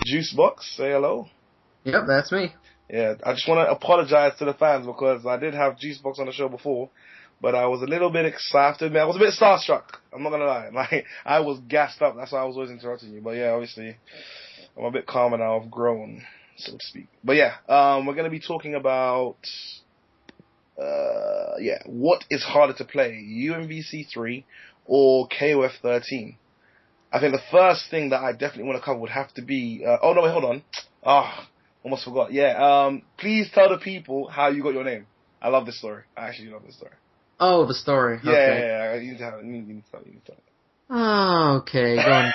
Juicebox, say hello. Yep, that's me. Yeah, I just want to apologize to the fans because I did have Juicebox on the show before, but I was a little bit excited, man. I was a bit starstruck. I'm not gonna lie. Like, I was gassed up. That's why I was always interrupting you. But yeah, obviously, I'm a bit calmer now. I've grown, so to speak. But yeah, we're gonna be talking about, what is harder to play, UMVC3 or KOF13? I think the first thing that I definitely want to cover would have to be, oh no, wait, hold on. Almost forgot. Yeah, please tell the people how you got your name. I love this story. I actually love this story. Oh, the story. Yeah, Okay. yeah. You need to tell it. Oh, okay. Going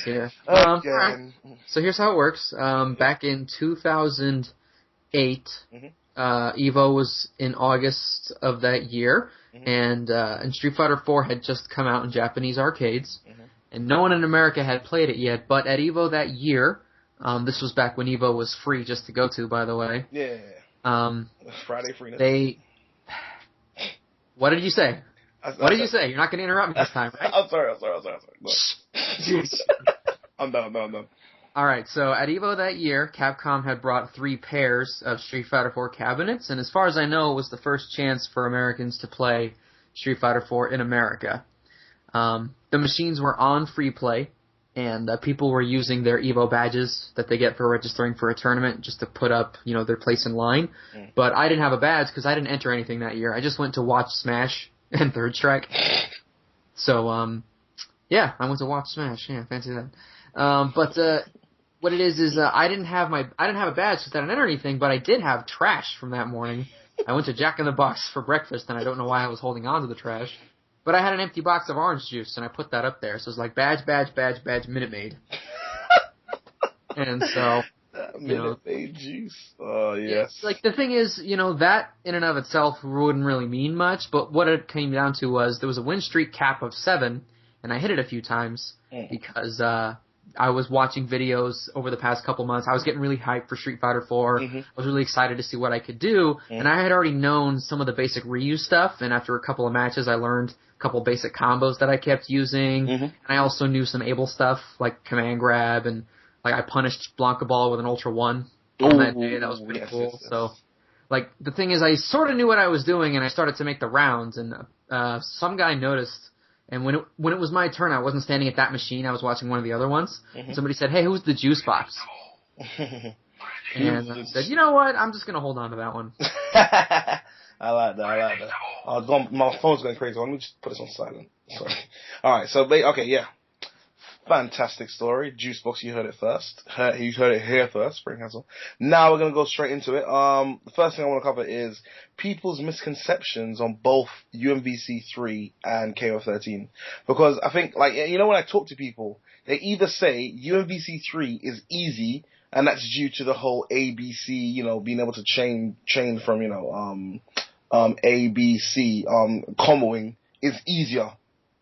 here. Right. So here's how it works. Back in 2008, Evo was in August of that year, and Street Fighter 4 had just come out in Japanese arcades, and no one in America had played it yet. But at Evo that year, this was back when Evo was free just to go to, by the way. Yeah. Friday freeness. What did you say? What did you say? You're not going to interrupt me this time, right? I'm sorry. I'm done. All right, so at Evo that year, Capcom had brought 3 pairs of Street Fighter 4 cabinets, and as far as I know, it was the first chance for Americans to play Street Fighter 4 in America. The machines were on free play, and people were using their Evo badges that they get for registering for a tournament just to put up, their place in line. But I didn't have a badge because I didn't enter anything that year. I just went to watch Smash and Third Strike. So, I went to watch Smash. Yeah, fancy that. But what it is I didn't have a badge because I didn't enter anything, but I did have trash from that morning. I went to Jack in the Box for breakfast, and I don't know why I was holding on to the trash. But I had an empty box of orange juice, and I put that up there. So it's like badge, Minute Maid. And so, Minute Maid juice. Oh, yes. Like, the thing is, that in and of itself wouldn't really mean much, but what it came down to was there was a win streak cap of 7, and I hit it a few times because I was watching videos over the past couple months. I was getting really hyped for Street Fighter 4. I was really excited to see what I could do, and I had already known some of the basic Ryu stuff, and after a couple of matches I learned a couple basic combos that I kept using, and I also knew some able stuff like command grab, and like I punished Blanca Ball with an Ultra 1 on that day. That was pretty cool. Yes. So, like, the thing is I sort of knew what I was doing, and I started to make the rounds, and some guy noticed. And when it was my turn, I wasn't standing at that machine. I was watching one of the other ones. Somebody said, "Hey, who's the Juicebox?" And I said, "You know what? I'm just gonna hold on to that one." I like that. My phone's going crazy. Let me just put this on silent. Sorry. All right. So, fantastic story. Juicebox, you heard it first. You heard it here first, Spring Hansel. Now we're going to go straight into it. The first thing I want to cover is people's misconceptions on both UMVC3 and KO13. Because I think, when I talk to people, they either say UMVC3 is easy, and that's due to the whole ABC, being able to chain from, ABC, comboing is easier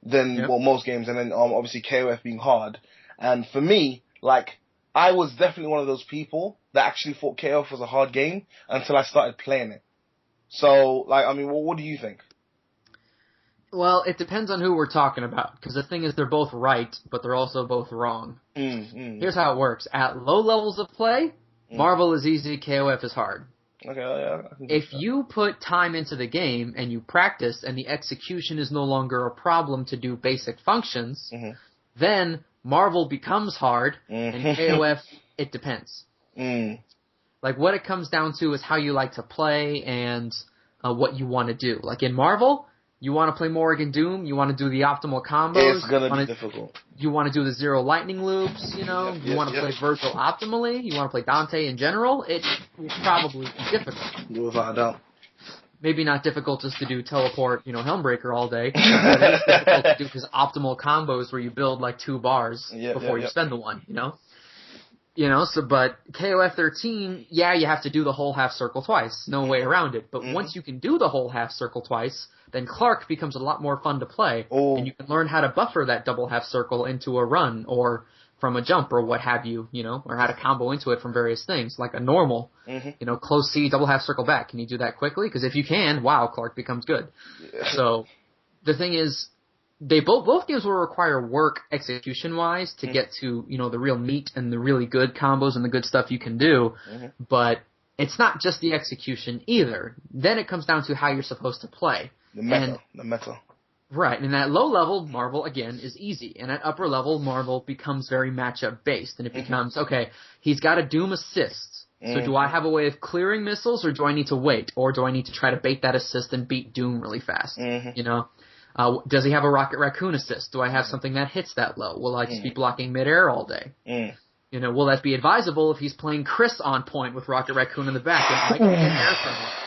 than most games, and then obviously KOF being hard. And for me, I was definitely one of those people that actually thought KOF was a hard game until I started playing it. So, what do you think? Well, it depends on who we're talking about, because the thing is they're both right, but they're also both wrong. Here's how it works. At low levels of play, Marvel is easy, KOF is hard. Okay, yeah. If you put time into the game and you practice and the execution is no longer a problem to do basic functions, then Marvel becomes hard, and KOF, it depends. Like, what it comes down to is how you like to play and what you want to do. Like, in Marvel, you want to play Morrigan Doom, you want to do the optimal combos. It's going to be difficult. You want to do the zero lightning loops, you want to play Virgil optimally, you want to play Dante in general, it will probably be difficult. Without a doubt. Maybe not difficult just to do teleport, Helmbreaker all day, but it is difficult to do his optimal combos where you build like 2 bars before you spend the one, but KOF13, you have to do the whole half circle twice. No way around it. But once you can do the whole half circle twice, then Clark becomes a lot more fun to play. And you can learn how to buffer that double half circle into a run or from a jump or what have you, or how to combo into it from various things, like a normal, close C, double half circle back. Can you do that quickly? Because if you can, wow, Clark becomes good. So the thing is, both games will require work execution wise to get to, the real meat and the really good combos and the good stuff you can do, but it's not just the execution either. Then it comes down to how you're supposed to play. The meta. Right, and at low level, Marvel, again, is easy. And at upper level, Marvel becomes very matchup based. And it becomes, okay, he's got a Doom assist. So do I have a way of clearing missiles, or do I need to wait? Or do I need to try to bait that assist and beat Doom really fast? Does he have a Rocket Raccoon assist? Do I have something that hits that low? Will I just be blocking midair all day? Will that be advisable if he's playing Chris on point with Rocket Raccoon in the back? And I can get air from him.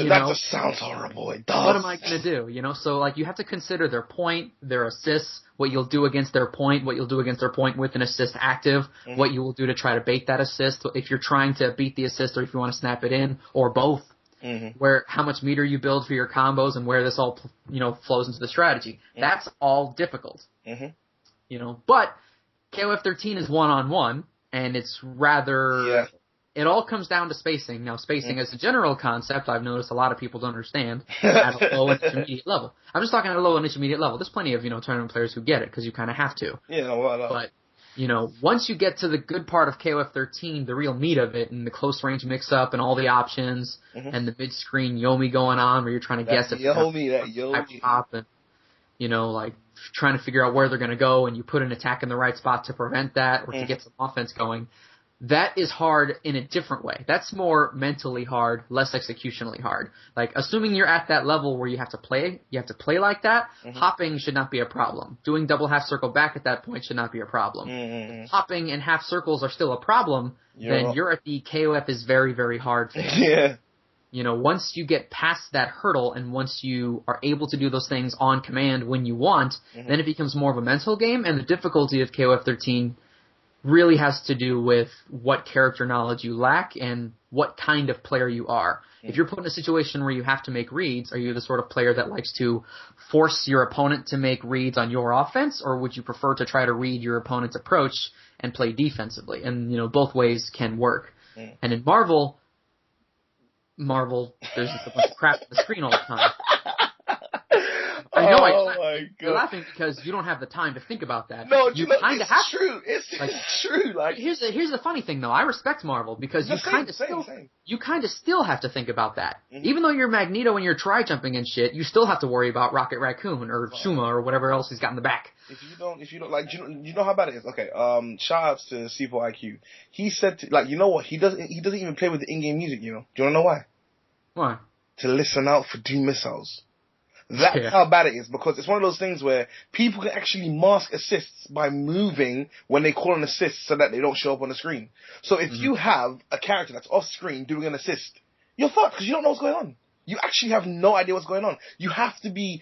That just sounds horrible. It does. What am I going to do? So you have to consider their point, their assists, what you'll do against their point, what you'll do against their point with an assist active, what you will do to try to bait that assist, if you're trying to beat the assist or if you want to snap it in, or both. How much meter you build for your combos and where this all, flows into the strategy. That's all difficult. But KOF13 is one-on-one, and it's rather... Yeah. It all comes down to spacing. Now, spacing as a general concept, I've noticed a lot of people don't understand at a low and intermediate level. I'm just talking at a low and intermediate level. There's plenty of, tournament players who get it, because you kind of have to. Yeah, well, But, once you get to the good part of KOF13, the real meat of it, and the close range mix-up and all the options, and the mid-screen Yomi going on, where you're trying to guess if Yomi. Pop and, trying to figure out where they're going to go, and you put an attack in the right spot to prevent that, or to get some offense going. That is hard in a different way. That's more mentally hard, less executionally hard. Like, assuming you're at that level where you have to play like that, hopping should not be a problem. Doing double half circle back at that point should not be a problem. If hopping and half circles are still a problem, then you're at the KOF is very, very hard phase. Yeah. Once you get past that hurdle and once you are able to do those things on command when you want, then it becomes more of a mental game, and the difficulty of KOF 13 really has to do with what character knowledge you lack and what kind of player you are. If you're put in a situation where you have to make reads, are you the sort of player that likes to force your opponent to make reads on your offense, or would you prefer to try to read your opponent's approach and play defensively? And, both ways can work. And in Marvel, there's just a bunch of crap on the screen all the time. I know. You're laughing because you don't have the time to think about that. No, it's true. It's true. Like, here's the funny thing though. I respect Marvel because you kind of still have to think about that. Even though you're Magneto and you're tri-jumping and shit, you still have to worry about Rocket Raccoon or Shuma or whatever else he's got in the back. If you don't like, you know how bad it is. Okay. Shout outs to C4IQ. He said you know what? He doesn't even play with the in-game music. Do you want to know why? Why? To listen out for Doom missiles. That's how bad it is, because it's one of those things where people can actually mask assists by moving when they call an assist so that they don't show up on the screen. So if you have a character that's off screen doing an assist, you're fucked because you don't know what's going on. You actually have no idea what's going on. You have to be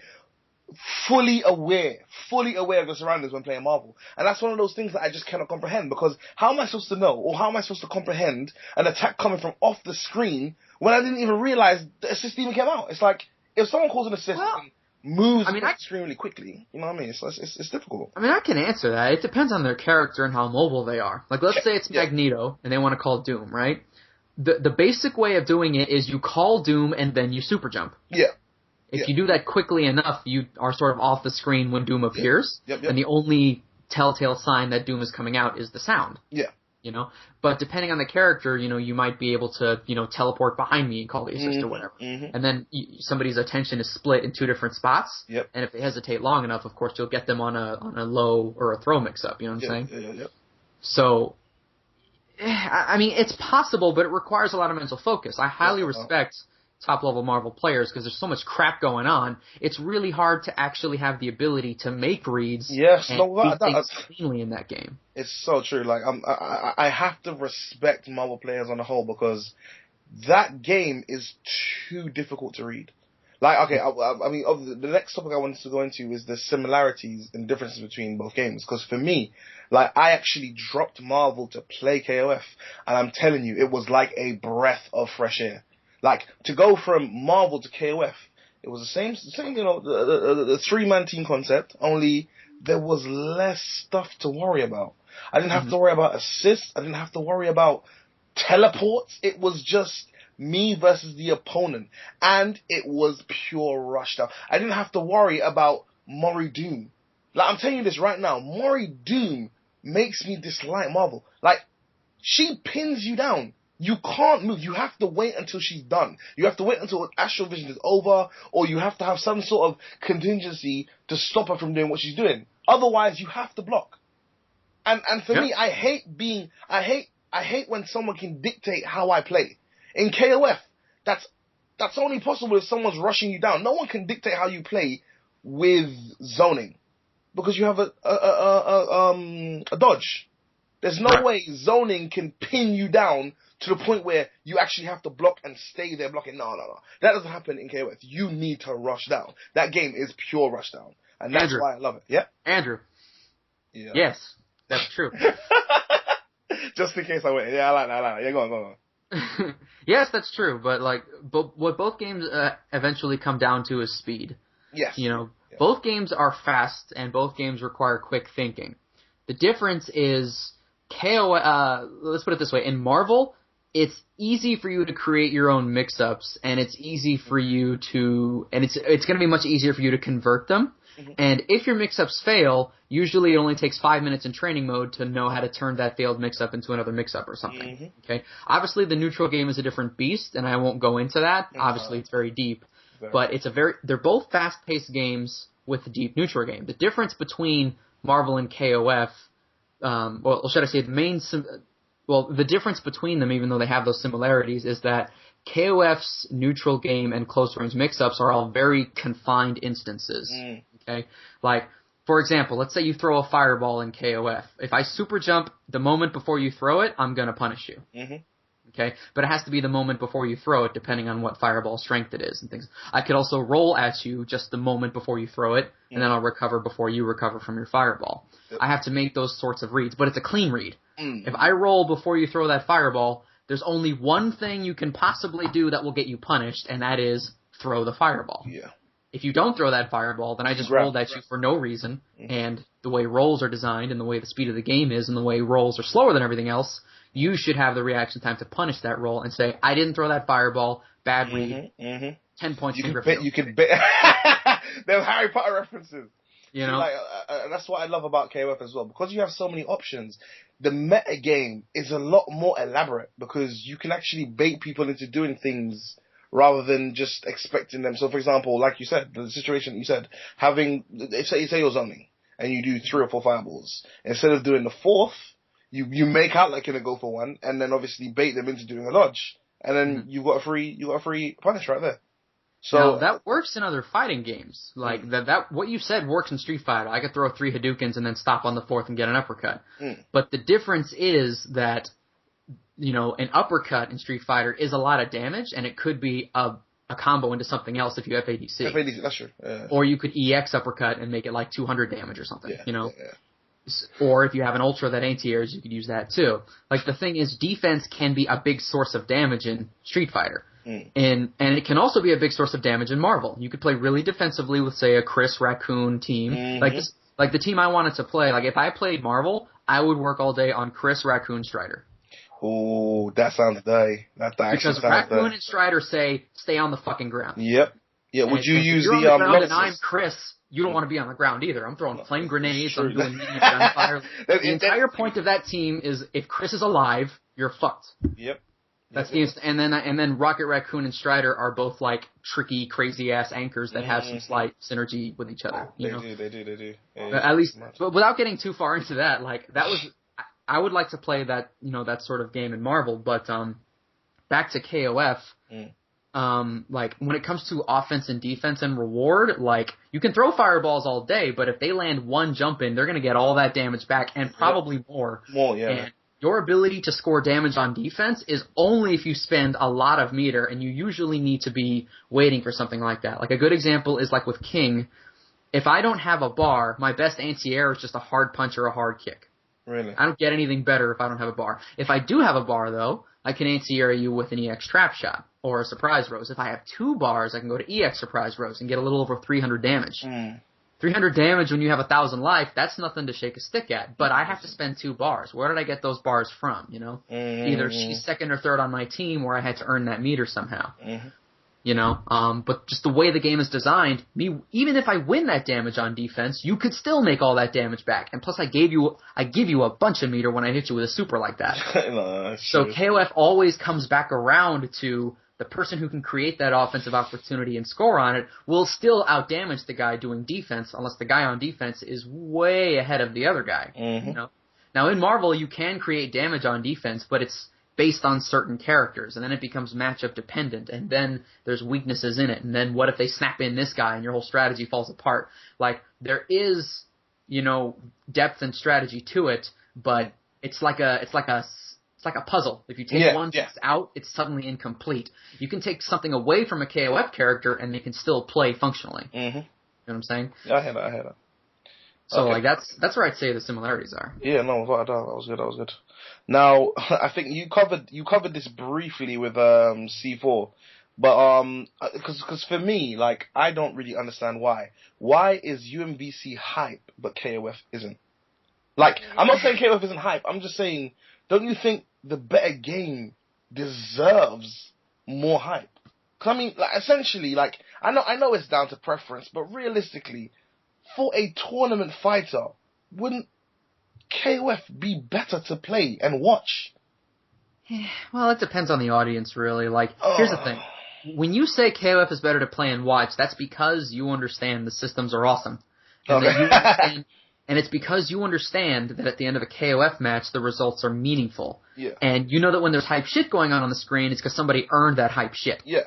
fully aware of your surroundings when playing Marvel. And that's one of those things that I just cannot comprehend, because how am I supposed to know, or how am I supposed to comprehend an attack coming from off the screen when I didn't even realize the assist even came out? It's like, if someone calls an assist and moves extremely quickly, you know what I mean? It's difficult. I mean, I can answer that. It depends on their character and how mobile they are. Like, let's say it's Magneto and they want to call Doom, right? The basic way of doing it is you call Doom and then you super jump. Yeah. If you do that quickly enough, you are sort of off the screen when Doom appears. And the only telltale sign that Doom is coming out is the sound. Yeah. But depending on the character, you might be able to, teleport behind me and call the assist or whatever. And then somebody's attention is split in two different spots. And if they hesitate long enough, of course, you'll get them on a low or a throw mix-up, you know what I'm saying? So, I mean, it's possible, but it requires a lot of mental focus. I highly respect top-level Marvel players because there's so much crap going on. It's really hard to actually have the ability to make reads and do things cleanly in that game. It's so true. Like, I have to respect Marvel players on the whole, because that game is too difficult to read. Like, okay, I mean, the next topic I wanted to go into is the similarities and differences between both games. Because for me, like, I actually dropped Marvel to play KOF, and I'm telling you, it was like a breath of fresh air. Like, to go from Marvel to KOF, it was the same, the three-man team concept, only there was less stuff to worry about. I didn't have to worry about assists. I didn't have to worry about teleports. It was just me versus the opponent. And it was pure rush down. I didn't have to worry about Mori Doom. Like, I'm telling you this right now, Mori Doom makes me dislike Marvel. Like, she pins you down. You can't move. You have to wait until she's done. You have to wait until Astral Vision is over, or you have to have some sort of contingency to stop her from doing what she's doing. Otherwise, you have to block. And for me, I hate when someone can dictate how I play. In KOF, that's only possible if someone's rushing you down. No one can dictate how you play with zoning, because you have a dodge. There's no way zoning can pin you down to the point where you actually have to block and stay there blocking. No. That doesn't happen in KOF. You need to rush down. That game is pure rush down. And that's why I love it. Yeah? Andrew. Yeah. Yes, that's true. Just in case I win. Yeah, I like that. Yeah, go on. Yes, that's true. But, like, what both games eventually come down to is speed. Yes. You know, both games are fast and both games require quick thinking. The difference is let's put it this way. In Marvel, it's easy for you to create your own mix-ups, and it's easy for you to, and it's going to be much easier for you to convert them. Mm-hmm. And if your mix-ups fail, usually it only takes 5 minutes in training mode to know how to turn that failed mix-up into another mix-up or something. Mm-hmm. Okay. Obviously, the neutral game is a different beast, and I won't go into that. Mm-hmm. Obviously, it's very deep, but they're both fast-paced games with a deep neutral game. The difference between Marvel and KOF, should I say the difference between them, even though they have those similarities, is that KOF's neutral game and close-range mix-ups are all very confined instances. Okay? Like, for example, let's say you throw a fireball in KOF. If I super jump the moment before you throw it, I'm going to punish you. Mm-hmm. Okay? But it has to be the moment before you throw it, depending on what fireball strength it is and things. I could also roll at you just the moment before you throw it, and then I'll recover before you recover from your fireball. I have to make those sorts of reads, but it's a clean read. If I roll before you throw that fireball, there's only one thing you can possibly do that will get you punished, and that is throw the fireball. Yeah. If you don't throw that fireball, then I just rolled at you for no reason, and the way rolls are designed, and the way the speed of the game is, and the way rolls are slower than everything else, you should have the reaction time to punish that roll and say, I didn't throw that fireball, bad read, 10 points you can bet. They're Harry Potter references. You know? That's what I love about KOF as well. Because you have so many options, the meta game is a lot more elaborate, because you can actually bait people into doing things rather than just expecting them. So, for example, like you said, the situation you said, say you're zoning, and you do 3 or 4 fireballs. Instead of doing the 4th, you make out like you're gonna go for one, and then obviously bait them into doing a dodge, and then you've got a free punish right there. So now, that works in other fighting games. Like that what you said works in Street Fighter. I could throw 3 Hadoukens and then stop on the 4th and get an uppercut. But the difference is that, you know, an uppercut in Street Fighter is a lot of damage, and it could be a combo into something else if you have ADC. FADC, that's true. Or you could EX uppercut and make it like 200 damage or something. You know. Or if you have an ultra that anti-airs, you could use that too. Like, the thing is, defense can be a big source of damage in Street Fighter. And it can also be a big source of damage in Marvel. You could play really defensively with, say, a Chris Raccoon team. Like the team I wanted to play, like if I played Marvel, I would work all day on Chris Raccoon Strider. Oh, that sounds dirty. Because Raccoon and Strider say, stay on the fucking ground. Yep. Yeah, would you use the ground and I'm Chris, you don't want to be on the ground either. I'm throwing flame grenades, I'm doing medium gunfire. The entire point of that team is, if Chris is alive, you're fucked. Yep. That's and then Rocket Raccoon and Strider are both like tricky, crazy ass anchors that have some slight synergy with each other. They do. Yeah, at least, but without getting too far into that, like I would like to play that, you know, that sort of game in Marvel. But back to KOF. Like, when it comes to offense and defense and reward, like, you can throw fireballs all day, but if they land one jump in, they're going to get all that damage back, and probably more. And your ability to score damage on defense is only if you spend a lot of meter, and you usually need to be waiting for something like that. Like, a good example is like with King. If I don't have a bar, my best anti-air is just a hard punch or a hard kick. Really? I don't get anything better if I don't have a bar. If I do have a bar, though, I can anti-air you with an EX Trap Shot or a Surprise Rose. If I have 2 bars, I can go to EX Surprise Rose and get a little over 300 damage. 300 damage when you have 1,000 life, that's nothing to shake a stick at. But I have to spend 2 bars. Where did I get those bars from, you know? Either she's second or third on my team, or I had to earn that meter somehow. But just the way the game is designed, even if I win that damage on defense, you could still make all that damage back. And plus I give you a bunch of meter when I hit you with a super like that. No, so KOF always comes back around to the person who can create that offensive opportunity and score on it will still outdamage the guy doing defense unless the guy on defense is way ahead of the other guy. Now in Marvel you can create damage on defense, but it's based on certain characters, and then it becomes matchup dependent, and then there's weaknesses in it, and then what if they snap in this guy and your whole strategy falls apart? Like, there is, depth and strategy to it, but it's like a puzzle. If you take one piece out, it's suddenly incomplete. You can take something away from a KOF character, and they can still play functionally. You know what I'm saying? Yeah, I hear that. So, that's where I'd say the similarities are. Yeah, no, that was good. Now, I think you covered this briefly with C4, but because for me, like, I don't really understand why. Why is UMVC hype but KOF isn't? Like, I'm not saying KOF isn't hype. I'm just saying, don't you think the better game deserves more hype? Because I mean, like, essentially, like, I know it's down to preference, but realistically, for a tournament fighter, wouldn't KOF be better to play and watch? Well, it depends on the audience, really. Like, here's the thing. When you say KOF is better to play and watch, that's because you understand the systems are awesome. And it's because you understand that at the end of a KOF match, the results are meaningful. Yeah. And you know that when there's hype shit going on the screen, it's because somebody earned that hype shit. Yeah.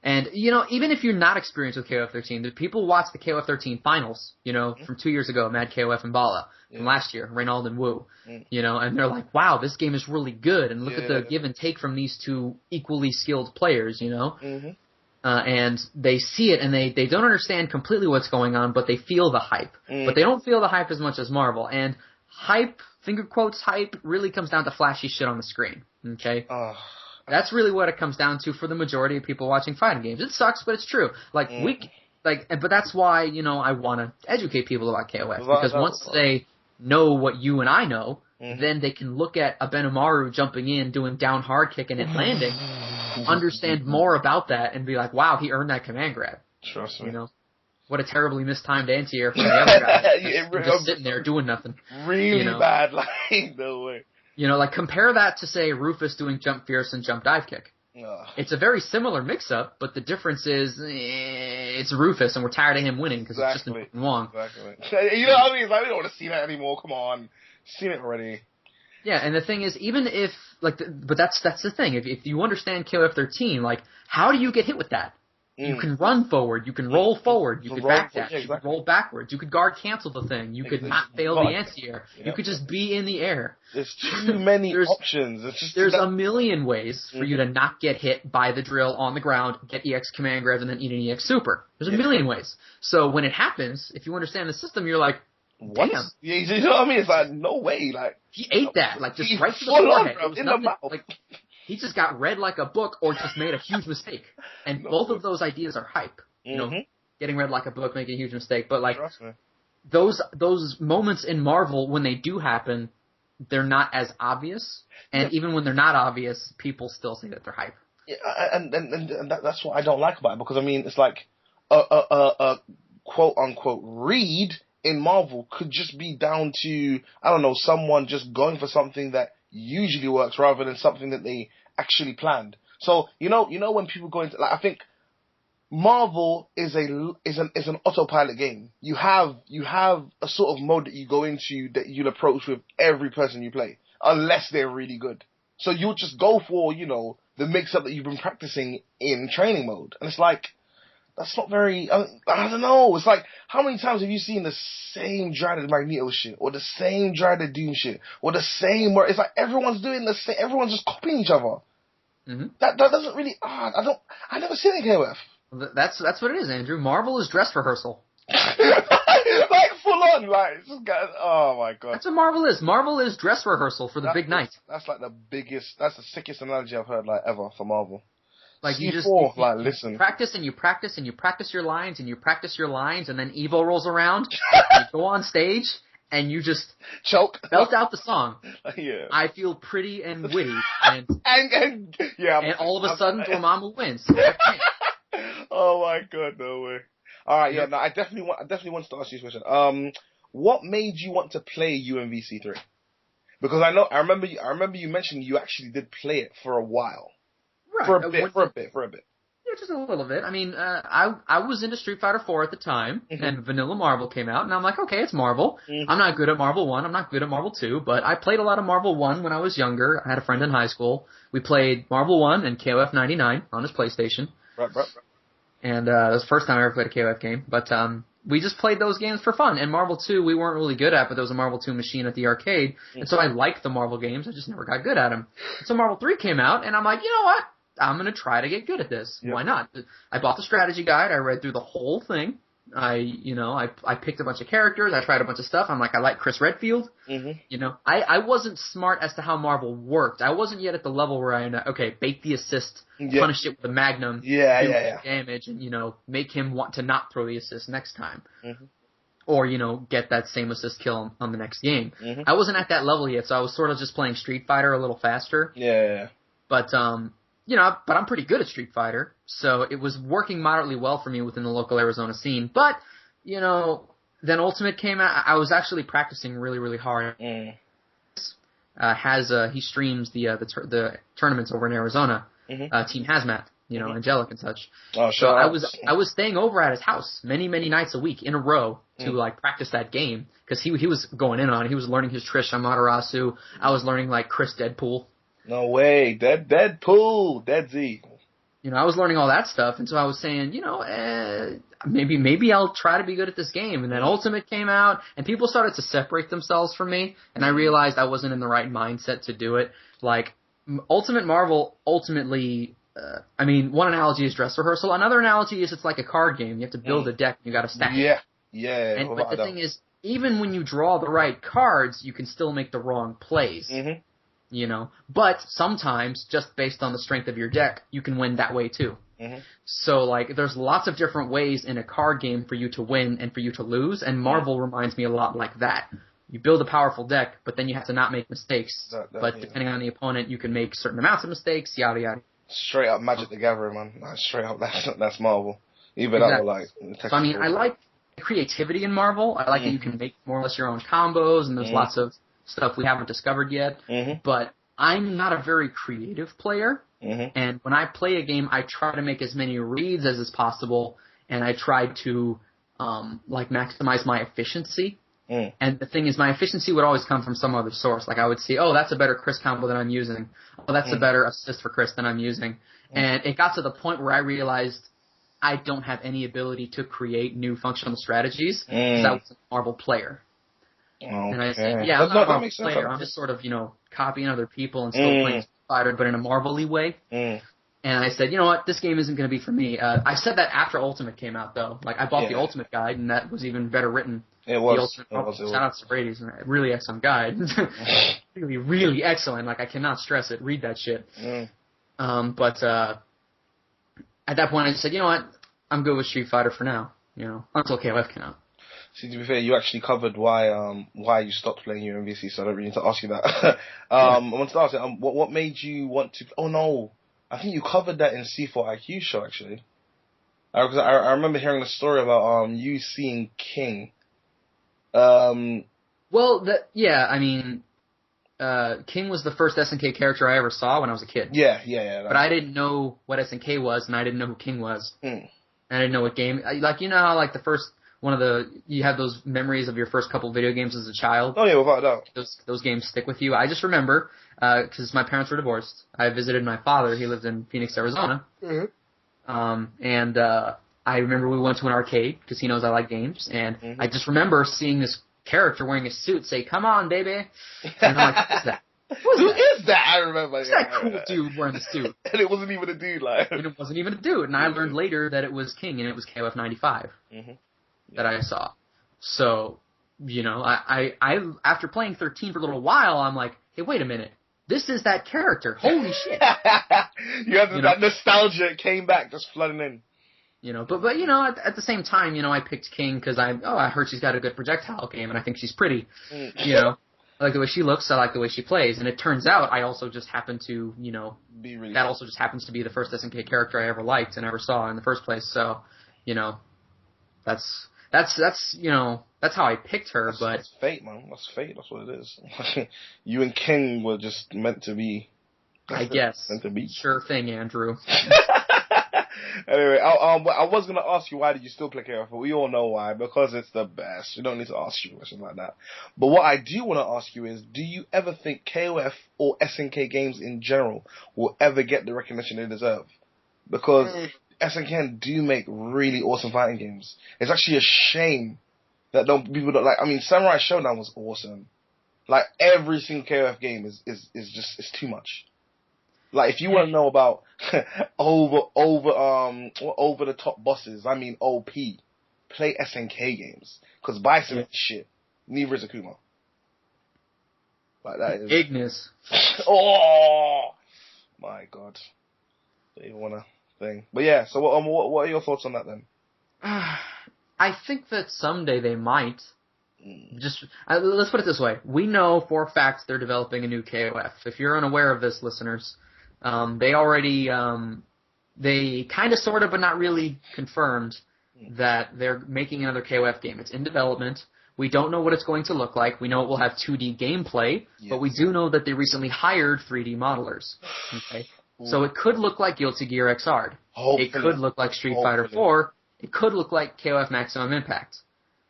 And, even if you're not experienced with KOF13, the people watch the KOF13 finals, from 2 years ago, Mad KOF and Bala, from last year, Reynald and Wu, and they're like, wow, this game is really good, and look at the give and take from these two equally skilled players, and they see it, and they don't understand completely what's going on, but they feel the hype. But they don't feel the hype as much as Marvel, and hype, finger quotes hype, really comes down to flashy shit on the screen, okay? That's really what it comes down to for the majority of people watching fighting games. It sucks, but it's true. But that's why, I want to educate people about KOF. Because once they know what you and I know, then they can look at a Benimaru jumping in, doing down hard kicking and landing, understand more about that, and be like, wow, he earned that command grab. Trust me. What a terribly mistimed anti-air from the other guy. Just sitting there doing nothing. Really bad, no way. Compare that to, say, Rufus doing jump fierce and jump dive kick. It's a very similar mix-up, but the difference is it's Rufus, and we're tired of him winning because it's just in Wong. Exactly. You know what I mean? I don't want to see that anymore. Come on. Seen it already. Yeah, and the thing is, even if, but that's the thing. If you understand KOF13, how do you get hit with that? You can run forward, you can roll forward, you can backdash, you can roll backwards, you could guard cancel the thing, you could not fail the anti-air, you could just be in the air. There's too many options. There's a million ways for you to not get hit by the drill on the ground, get EX command grabs, and then eat an EX super. There's a million ways. So when it happens, if you understand the system, you're like, damn. Yeah, you know what I mean? It's like, no way. He ate that, just right to the forehead. It was in nothing, the mouth. He just got read like a book or just made a huge mistake. And both of those ideas are hype. Getting read like a book, making a huge mistake. But those moments in Marvel, when they do happen, they're not as obvious. And even when they're not obvious, people still say that they're hype. Yeah, and that's what I don't like about it. Because, I mean, it's like a quote-unquote read in Marvel could just be down to, I don't know, someone just going for something that usually works rather than something that they actually planned. So you know when people go into, I think Marvel is an autopilot game. You have a sort of mode that you go into that you'll approach with every person you play, unless they're really good. So you'll just go for the mix up that you've been practicing in training mode, and it's like, that's not very, I don't know, it's like, how many times have you seen the same Dryden Magneto shit, or the same Dryden Doom shit, or the same, where it's like everyone's doing the same, everyone's just copying each other. That doesn't really, I never seen it in KOF. That's what it is, Andrew. Marvel is dress rehearsal. Full on, it's just oh my god. That's what Marvel is. Marvel is dress rehearsal for the big night. That's that's the sickest analogy I've heard, ever for Marvel. You listen. Practice and you practice your lines and you practice your lines, and then Evo rolls around, you go on stage, and you just choke, belt out the song. Yeah. I feel pretty and witty, and yeah, and all of a sudden Dormammu wins. Oh my god, no way. All right, yeah, no, I definitely want to ask you this question. What made you want to play UMVC3? Because I remember you mentioning you actually did play it for a while. Right. For a bit. Yeah, just a little bit. I mean, I was into Street Fighter 4 at the time, and Vanilla Marvel came out, and I'm like, okay, it's Marvel. I'm not good at Marvel 1, I'm not good at Marvel 2, but I played a lot of Marvel 1 when I was younger. I had a friend in high school. We played Marvel 1 and KOF99 on his PlayStation. Right. And that was the first time I ever played a KOF game. But we just played those games for fun. And Marvel 2 we weren't really good at, but there was a Marvel 2 machine at the arcade. And so I liked the Marvel games. I just never got good at them. So Marvel 3 came out, and I'm like, you know what? I'm going to try to get good at this. Yep. Why not? I bought the strategy guide. I read through the whole thing. I picked a bunch of characters. I tried a bunch of stuff. I'm like, I like Chris Redfield. I wasn't smart as to how Marvel worked. I wasn't yet at the level where I, bait the assist, punish it with a magnum, do damage, and, make him want to not throw the assist next time. Or, get that same assist kill on the next game. I wasn't at that level yet, so I was sort of just playing Street Fighter a little faster. Yeah. But, but I'm pretty good at Street Fighter, so it was working moderately well for me within the local Arizona scene. But, then Ultimate came out. I was actually practicing really, really hard. He streams the tournaments over in Arizona, Team Hazmat, Angelic and such. Oh, so I was staying over at his house many, many nights a week in a row to practice that game, because he was going in on it. He was learning his Trish Amaterasu. I was learning Chris Deadpool. No way. Deadpool. Dead Z. I was learning all that stuff, and so I was saying, maybe I'll try to be good at this game. And then Ultimate came out, and people started to separate themselves from me, and I realized I wasn't in the right mindset to do it. Ultimate Marvel, ultimately, one analogy is dress rehearsal. Another analogy is it's like a card game. You have to build a deck, and you got to stack it. Yeah. But the thing is, even when you draw the right cards, you can still make the wrong plays. But sometimes, just based on the strength of your deck, you can win that way too. So, there's lots of different ways in a card game for you to win and for you to lose, and Marvel reminds me a lot like that. You build a powerful deck, but then you have to not make mistakes. But depending on the opponent, you can make certain amounts of mistakes, yada yada. Straight up Magic the Gathering, man. Straight up, that's Marvel. Even that, So, I like creativity in Marvel. I like that you can make more or less your own combos, and there's lots of stuff we haven't discovered yet, but I'm not a very creative player, and when I play a game, I try to make as many reads as is possible, and I try to, maximize my efficiency, and the thing is, my efficiency would always come from some other source. I would see, oh, that's a better Chris combo than I'm using, oh, that's a better assist for Chris than I'm using, and it got to the point where I realized I don't have any ability to create new functional strategies, because I was a Marvel player. Okay. And I said, I'm not a Marvel player. I'm just sort of, copying other people and still playing Fighter, but in a Marvel-y way. And I said, you know what, this game isn't going to be for me. I said that after Ultimate came out, though. I bought the Ultimate guide, and that was even better written. It was. Shout out to Brady's really excellent guide. really, really excellent. I cannot stress it. Read that shit. But at that point, I said, you know what, I'm good with Street Fighter for now. Until KOF came out. See, to be fair, you actually covered why you stopped playing UMVC, so I don't really need to ask you that. I want to ask you, what made you want to? Oh no, I think you covered that in C4IQ show actually. Because I remember hearing a story about you seeing King. King was the first SNK character I ever saw when I was a kid. Yeah. But I didn't know what SNK was, and I didn't know who King was. And I didn't know what game. How the first. You have those memories of your first couple video games as a child. Oh yeah, without a doubt. Those games stick with you. I just remember, because my parents were divorced. I visited my father. He lived in Phoenix, Arizona. And I remember we went to an arcade, because he knows I like games. And I just remember seeing this character wearing a suit say, "Come on, baby." And I'm like, who's that? Who is that? I remember. Who's that cool dude wearing the suit? And it wasn't even a dude, And it wasn't even a dude. And I learned later that it was King, and it was KOF95. That I saw. So, I after playing 13 for a little while, I'm like, hey, wait a minute. This is that character. Holy shit. That nostalgia came back, just flooding in. But at the same time, I picked King because I heard she's got a good projectile game, and I think she's pretty. I like the way she looks. I like the way she plays, and it turns out I also just happen to, Be really that also just happens to be the first SNK character I ever liked and ever saw in the first place. So, that's how I picked her. That's fate, man. That's fate. That's what it is. You and King were just meant to be. I guess. Meant to be. Sure thing, Andrew. Anyway, I was gonna ask you why did you still play KOF, but we all know why, because it's the best. We don't need to ask you questions like that. But what I do want to ask you is, do you ever think KOF or SNK games in general will ever get the recognition they deserve? Because SNK do make really awesome fighting games. It's actually a shame that people don't like. I mean, Samurai Showdown was awesome. Like every single KOF game is just too much. Like, if you want to know about over the top bosses, I mean OP, play SNK games. Because Bison is shit. Neither is Akuma. Like, that is... Ignis. Oh! My God. Don't even want to thing. But yeah, so what are your thoughts on that then? I think that someday they might. Let's put it this way. We know for a fact they're developing a new KOF. If you're unaware of this, listeners... they already, they kind of, sort of, but not really confirmed that they're making another KOF game. It's in development. We don't know what it's going to look like. We know it will have 2D gameplay, but we do know that they recently hired 3D modelers. Okay, so it could look like Guilty Gear Xrd. It could look like Street Fighter 4. It could look like KOF Maximum Impact.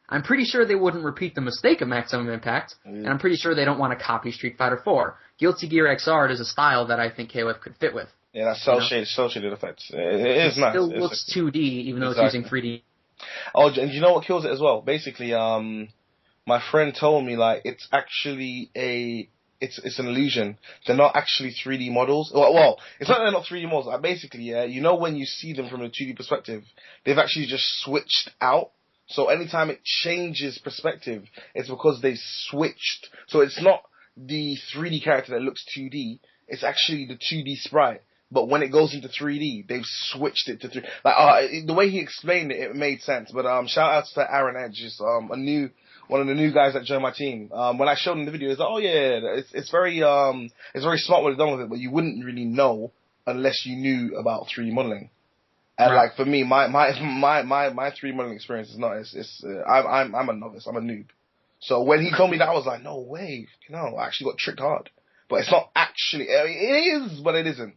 I'm pretty sure they wouldn't repeat the mistake of Maximum Impact, and I'm pretty sure they don't want to copy Street Fighter 4. Guilty Gear Xrd is a style that I think KOF could fit with. Yeah, that's cel-shaded effects. It is nice. It still looks 2D, even though it's using 3D. Oh, and you know what kills it as well? Basically, my friend told me, like, it's actually it's an illusion. They're not actually 3D models. Well, it's not that they're not 3D models. Like, basically, when you see them from a 2D perspective, they've actually just switched out. So anytime it changes perspective, it's because they switched. So it's not the 3D character that looks 2D. It's actually the 2D sprite. But when it goes into 3D, they've switched it to 3D. Like, the way he explained it, it made sense. But shout out to Aaron Edge, just one of the new guys that joined my team. When I showed him the video, he's like, "Oh yeah, it's very smart what they've done with it." But you wouldn't really know unless you knew about 3D modeling. And like for me, my 3D modeling experience is not. I'm a novice. I'm a noob. So when he told me that, I was like, no way. I actually got tricked hard. But it's not actually. It is, but it isn't.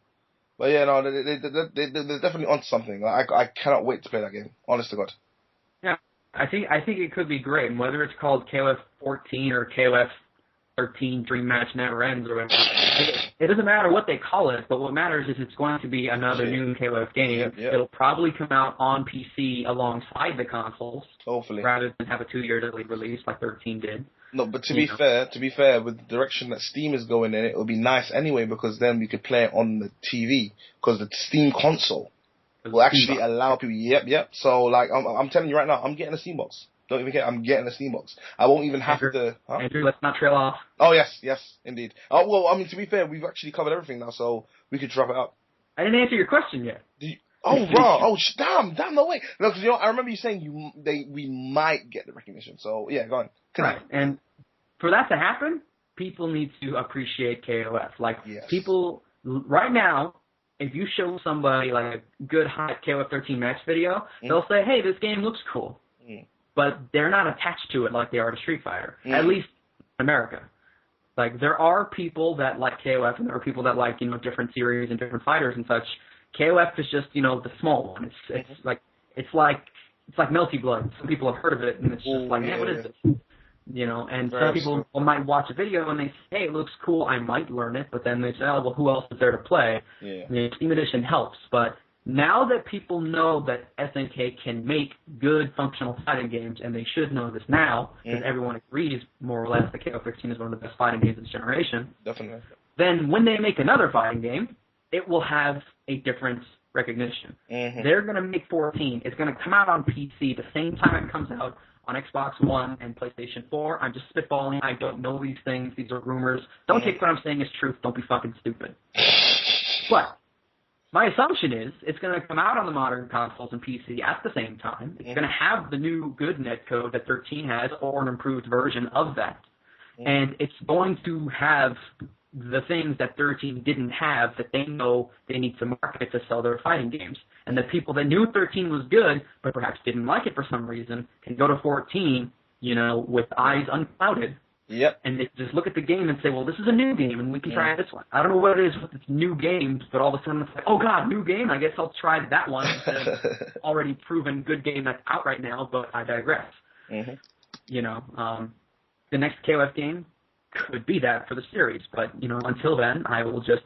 But yeah, no, they're definitely onto something. Like, I cannot wait to play that game. Honest to God. Yeah, I think it could be great. And whether it's called KOF13 or KOF13 Dream Match Never Ends or whatever, it doesn't matter what they call it. But what matters is it's going to be another new KOF game. Yep. It'll probably come out on PC alongside the consoles. Hopefully, rather than have a 2-year delayed release like 13 did. No, but to be fair, with the direction that Steam is going in, it would be nice anyway because then we could play it on the TV because the Steam console will actually allow people. Yep. So like, I'm telling you right now, I'm getting a Steam box. Don't even care. I'm getting a Steam box. I won't even have to. Huh? Andrew, let's not trail off. Oh yes, indeed. Oh well, I mean to be fair, we've actually covered everything now, so we could drop it up. I didn't answer your question yet. Damn, no way. No, because I remember you saying we might get the recognition. So yeah, go on. Right, and for that to happen, people need to appreciate KOF. Like people right now, if you show somebody like a good hot KOF13 match video, they'll say, "Hey, this game looks cool," but they're not attached to it like they are to Street Fighter. At least in America. Like there are people that like KOF, and there are people that like different series and different fighters and such. KOF is just the small one. It's like Melty Blood. Some people have heard of it, and it's just like, what is this? And some people might watch a video and they say, hey, it looks cool, I might learn it, but then they say, oh, well, who else is there to play? Yeah. The Steam Edition helps, but now that people know that SNK can make good functional fighting games, and they should know this now, because everyone agrees, more or less, that KO13 is one of the best fighting games of this generation. Definitely. Then when they make another fighting game, it will have a different recognition. They're going to make 14. It's going to come out on PC the same time it comes out on Xbox One and PlayStation 4. I'm just spitballing. I don't know these things. These are rumors. Don't take what I'm saying as truth. Don't be fucking stupid. But My assumption is it's going to come out on the modern consoles and PC at the same time. It's going to have the new good netcode that 13 has, or an improved version of that. And it's going to have the things that 13 didn't have that they know they need to market to sell their fighting games. And the people that knew 13 was good, but perhaps didn't like it for some reason, can go to 14, with eyes unclouded. Yep. And they just look at the game and say, well, this is a new game, and we can try this one. I don't know what it is with this new games, but all of a sudden it's like, oh, God, new game? I guess I'll try that one instead of already proven good game that's out right now, but I digress. The next KOF game could be that for the series, but, until then, I will just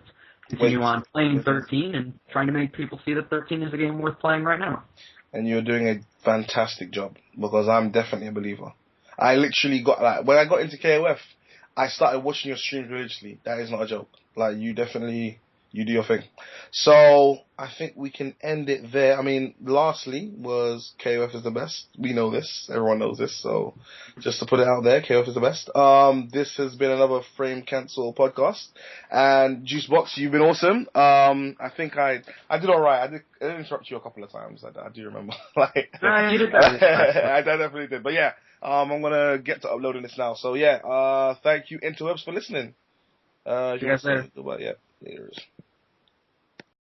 continue on playing 13 and trying to make people see that 13 is a game worth playing right now. And you're doing a fantastic job, because I'm definitely a believer. I literally got, when I got into KOF, I started watching your streams religiously. That is not a joke. You do your thing. So, I think we can end it there. I mean, lastly was KOF is the best. We know this. Everyone knows this. So, just to put it out there, KOF is the best. This has been another Frame Cancel podcast. And Juicebox, you've been awesome. I think I did alright. I did interrupt you a couple of times. I do remember. You did that. I definitely did. But yeah, I'm gonna get to uploading this now. So yeah, thank you interwebs for listening. See you guys later. Yeah, later.